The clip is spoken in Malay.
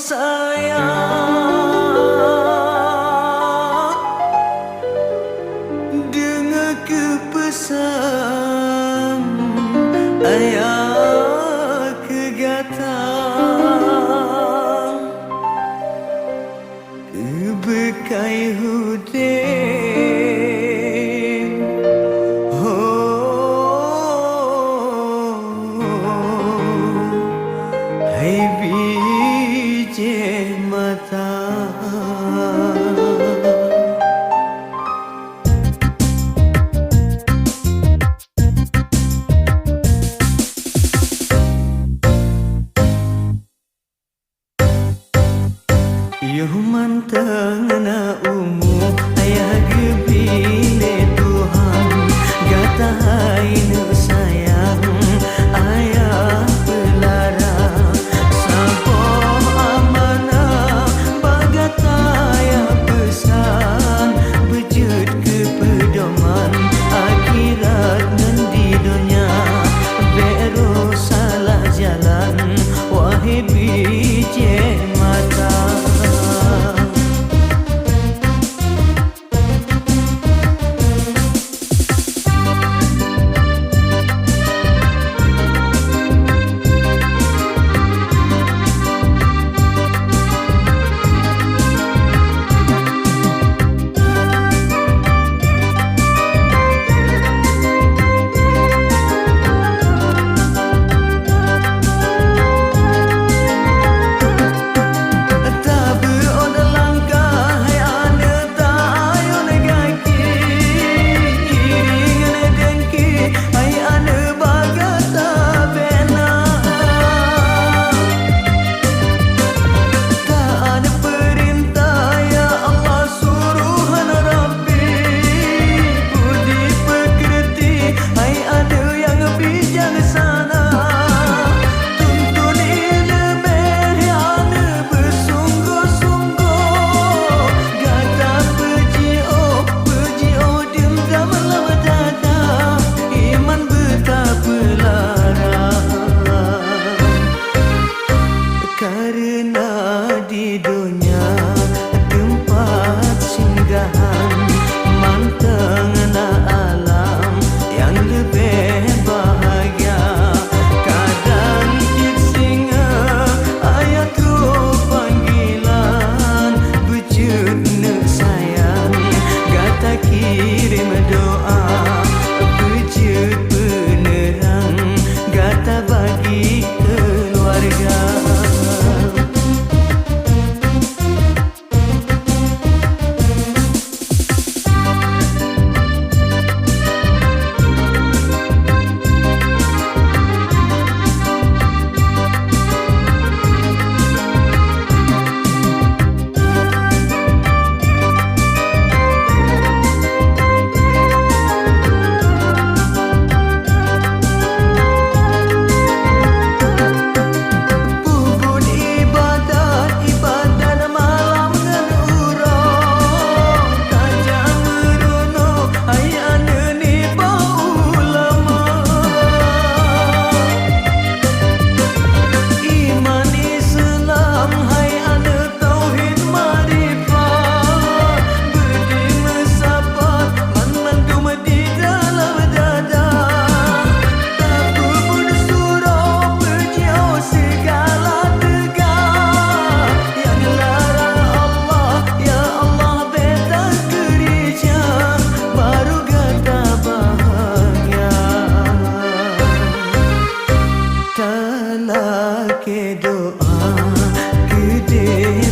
sayang, dengar kepesan ayah kegatang kebekai hudin. Oh, hai biji mata. Yuman tengena umum ayah gebine Tuhan gata haine sayang ayah pelarang saboh amanah bagata ayah pesan bejut ke pedoman akhirat nanti dunia bero salah jalan wahai biji mata. Karena di dunia tempat singgahan mantengna alam yang lebih bahagia. Kadang singa ayat roh panggilan bejut ne sayang gata kirim doa bejut penerang gata bagi keluarga. Ke doa gede